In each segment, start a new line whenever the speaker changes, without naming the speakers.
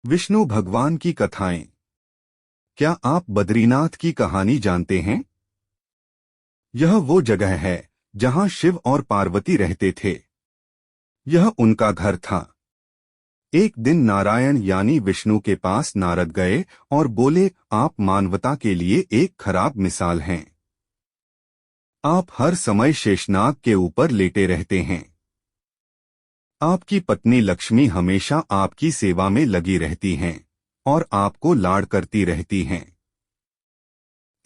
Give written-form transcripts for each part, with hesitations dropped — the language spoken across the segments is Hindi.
विष्णु भगवान की कथाएं। क्या आप बद्रीनाथ की कहानी जानते हैं? यह वो जगह है जहां शिव और पार्वती रहते थे। यह उनका घर था। एक दिन नारायण यानी विष्णु के पास नारद गए और बोले, आप मानवता के लिए एक खराब मिसाल हैं। आप हर समय शेषनाग के ऊपर लेटे रहते हैं। आपकी पत्नी लक्ष्मी हमेशा आपकी सेवा में लगी रहती हैं और आपको लाड़ करती रहती हैं।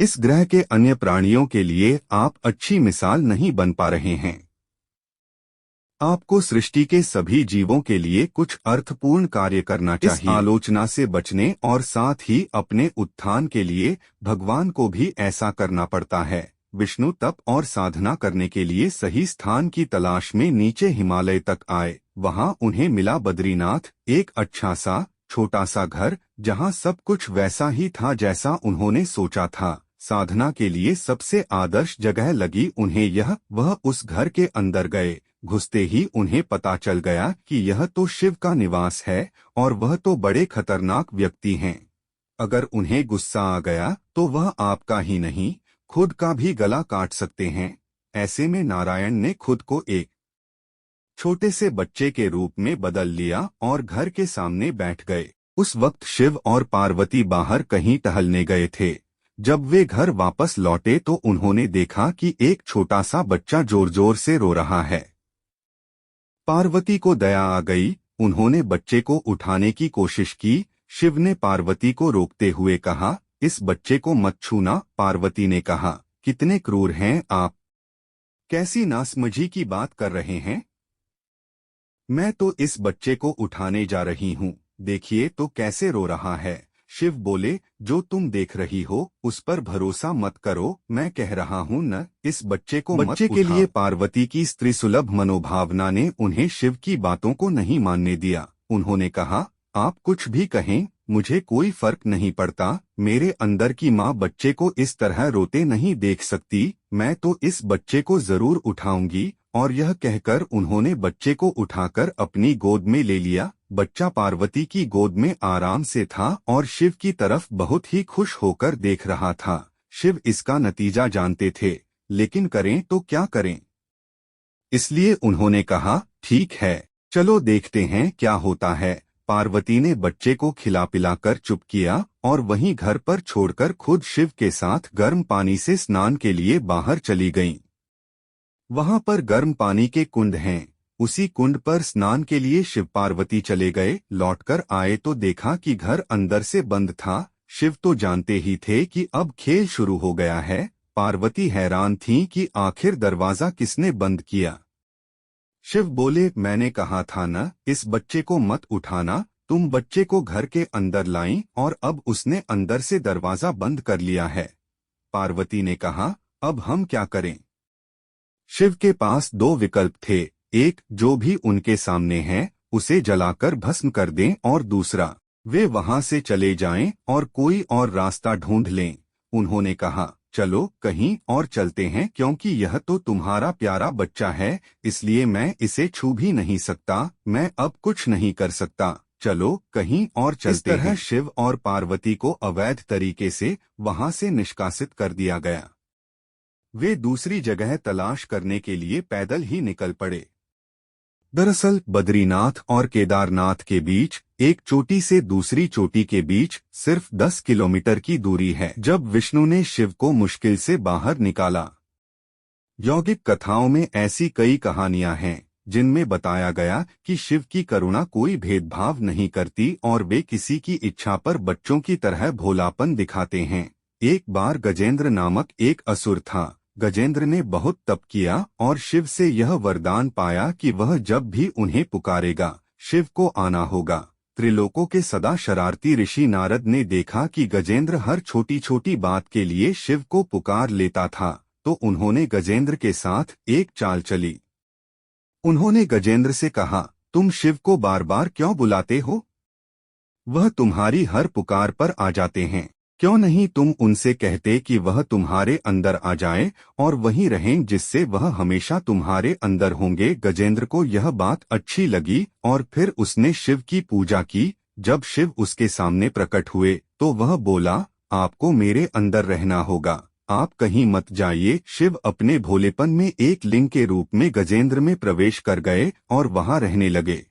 इस ग्रह के अन्य प्राणियों के लिए आप अच्छी मिसाल नहीं बन पा रहे हैं। आपको सृष्टि के सभी जीवों के लिए कुछ अर्थपूर्ण कार्य करना चाहिए। इस आलोचना से बचने और साथ ही अपने उत्थान के लिए भगवान को भी ऐसा करना पड़ता है। विष्णु तप और साधना करने के लिए सही स्थान की तलाश में नीचे हिमालय तक आए। वहां उन्हें मिला बद्रीनाथ, एक अच्छा सा छोटा सा घर जहां सब कुछ वैसा ही था जैसा उन्होंने सोचा था। साधना के लिए सबसे आदर्श जगह लगी उन्हें यह। वह उस घर के अंदर गए। घुसते ही उन्हें पता चल गया कि यह तो शिव का निवास है और वह तो बड़े खतरनाक व्यक्ति हैं। अगर उन्हें गुस्सा आ गया तो वह आपका ही नहीं, खुद का भी गला काट सकते हैं। ऐसे में नारायण ने खुद को एक छोटे से बच्चे के रूप में बदल लिया और घर के सामने बैठ गए। उस वक्त शिव और पार्वती बाहर कहीं टहलने गए थे। जब वे घर वापस लौटे तो उन्होंने देखा कि एक छोटा सा बच्चा जोर जोर से रो रहा है। पार्वती को दया आ गई। उन्होंने बच्चे को उठाने की कोशिश की। शिव ने पार्वती को रोकते हुए कहा, इस बच्चे को मत छूना। पार्वती ने कहा, कितने क्रूर हैं आप, कैसी नासमझी की बात कर रहे हैं। मैं तो इस बच्चे को उठाने जा रही हूँ, देखिए तो कैसे रो रहा है। शिव बोले, जो तुम देख रही हो उस पर भरोसा मत करो, मैं कह रहा हूँ न, इस बच्चे को मत उठाओ। के लिए पार्वती की स्त्री सुलभ मनोभावना ने उन्हें शिव की बातों को नहीं मानने दिया। उन्होंने कहा, आप कुछ भी कहें, मुझे कोई फर्क नहीं पड़ता। मेरे अंदर की माँ बच्चे को इस तरह रोते नहीं देख सकती। मैं तो इस बच्चे को जरूर उठाऊंगी। और यह कहकर उन्होंने बच्चे को उठाकर अपनी गोद में ले लिया। बच्चा पार्वती की गोद में आराम से था और शिव की तरफ बहुत ही खुश होकर देख रहा था। शिव इसका नतीजा जानते थे, लेकिन करें तो क्या करें। इसलिए उन्होंने कहा, ठीक है, चलो देखते हैं क्या होता है। पार्वती ने बच्चे को खिला पिलाकर चुप किया और वहीं घर पर छोड़कर खुद शिव के साथ गर्म पानी से स्नान के लिए बाहर चली गईं। वहां पर गर्म पानी के कुंड हैं। उसी कुंड पर स्नान के लिए शिव पार्वती चले गए। लौटकर आए तो देखा कि घर अंदर से बंद था। शिव तो जानते ही थे कि अब खेल शुरू हो गया है। पार्वती हैरान थीं कि आखिर दरवाजा किसने बंद किया। शिव बोले, मैंने कहा था न, इस बच्चे को मत उठाना। तुम बच्चे को घर के अंदर लाईं और अब उसने अंदर से दरवाजा बंद कर लिया है। पार्वती ने कहा, अब हम क्या करें। शिव के पास दो विकल्प थे। एक, जो भी उनके सामने है उसे जलाकर भस्म कर दें, और दूसरा, वे वहां से चले जाएं और कोई और रास्ता ढूंढ लें। उन्होंने कहा, चलो कहीं और चलते हैं, क्योंकि यह तो तुम्हारा प्यारा बच्चा है, इसलिए मैं इसे छू भी नहीं सकता। मैं अब कुछ नहीं कर सकता, चलो कहीं और चलते हैं। इस तरह शिव और पार्वती को अवैध तरीके से वहां से निष्कासित कर दिया गया। वे दूसरी जगह तलाश करने के लिए पैदल ही निकल पड़े। दरअसल बद्रीनाथ और केदारनाथ के बीच एक चोटी से दूसरी चोटी के बीच सिर्फ 10 किलोमीटर की दूरी है। जब विष्णु ने शिव को मुश्किल से बाहर निकाला। यौगिक कथाओं में ऐसी कई कहानियां हैं जिनमें बताया गया कि शिव की करुणा कोई भेदभाव नहीं करती और वे किसी की इच्छा पर बच्चों की तरह भोलापन दिखाते हैं। एक बार गजेंद्र नामक एक असुर था। गजेंद्र ने बहुत तप किया और शिव से यह वरदान पाया कि वह जब भी उन्हें पुकारेगा शिव को आना होगा। त्रिलोकों के सदा शरारती ऋषि नारद ने देखा कि गजेंद्र हर छोटी छोटी बात के लिए शिव को पुकार लेता था, तो उन्होंने गजेंद्र के साथ एक चाल चली। उन्होंने गजेंद्र से कहा, तुम शिव को बार बार क्यों बुलाते हो? वह तुम्हारी हर पुकार पर आ जाते हैं। क्यों नहीं तुम उनसे कहते कि वह तुम्हारे अंदर आ जाए और वहीं रहें, जिससे वह हमेशा तुम्हारे अंदर होंगे। गजेंद्र को यह बात अच्छी लगी और फिर उसने शिव की पूजा की। जब शिव उसके सामने प्रकट हुए तो वह बोला, आपको मेरे अंदर रहना होगा, आप कहीं मत जाइए। शिव अपने भोलेपन में एक लिंग के रूप में गजेंद्र में प्रवेश कर गए और वहां रहने लगे।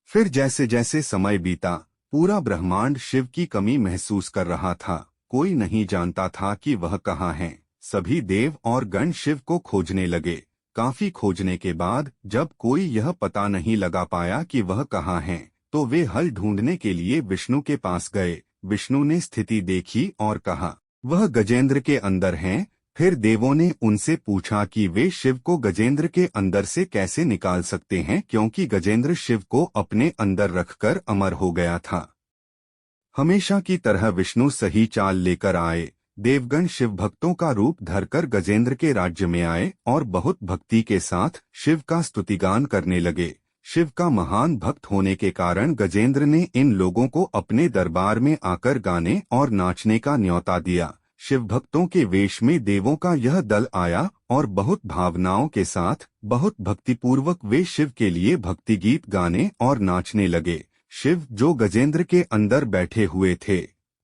फिर जैसे जैसे समय बीता, पूरा ब्रह्मांड शिव की कमी महसूस कर रहा था। कोई नहीं जानता था कि वह कहाँ है। सभी देव और गण शिव को खोजने लगे। काफी खोजने के बाद जब कोई यह पता नहीं लगा पाया कि वह कहाँ है, तो वे हल ढूंढने के लिए विष्णु के पास गए। विष्णु ने स्थिति देखी और कहा, वह गजेंद्र के अंदर हैं। फिर देवों ने उनसे पूछा कि वे शिव को गजेंद्र के अंदर से कैसे निकाल सकते हैं, क्योंकि गजेंद्र शिव को अपने अंदर रखकर अमर हो गया था। हमेशा की तरह विष्णु सही चाल लेकर आए। देवगण शिव भक्तों का रूप धरकर गजेंद्र के राज्य में आए और बहुत भक्ति के साथ शिव का स्तुतिगान करने लगे। शिव का महान भक्त होने के कारण गजेंद्र ने इन लोगों को अपने दरबार में आकर गाने और नाचने का न्योता दिया। शिव भक्तों के वेश में देवों का यह दल आया और बहुत भावनाओं के साथ, बहुत भक्तिपूर्वक वे शिव के लिए भक्ति गीत गाने और नाचने लगे। शिव जो गजेंद्र के अंदर बैठे हुए थे,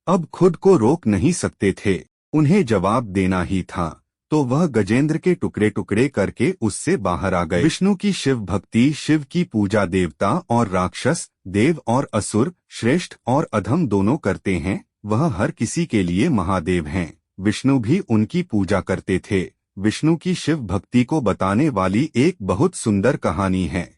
अब खुद को रोक नहीं सकते थे, उन्हें जवाब देना ही था। तो वह गजेंद्र के टुकड़े टुकड़े करके उससे बाहर आ गए। विष्णु की शिव भक्ति, शिव की पूजा देवता और राक्षस, देव और असुर, श्रेष्ठ और अधम दोनों करते हैं। वह हर किसी के लिए महादेव हैं। विष्णु भी उनकी पूजा करते थे। विष्णु की शिव भक्ति को बताने वाली एक बहुत सुंदर कहानी है।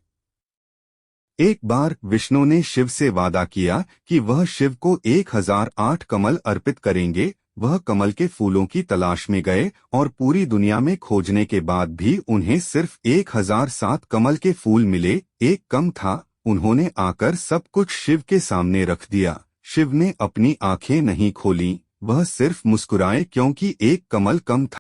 एक बार विष्णु ने शिव से वादा किया कि वह शिव को 1008 कमल अर्पित करेंगे। वह कमल के फूलों की तलाश में गए और पूरी दुनिया में खोजने के बाद भी उन्हें सिर्फ 1007 कमल के फूल मिले। एक कम था। उन्होंने आकर सब कुछ शिव के सामने रख दिया। शिव ने अपनी आंखें नहीं खोलीं, वह सिर्फ मुस्कुराए क्योंकि एक कमल कम था।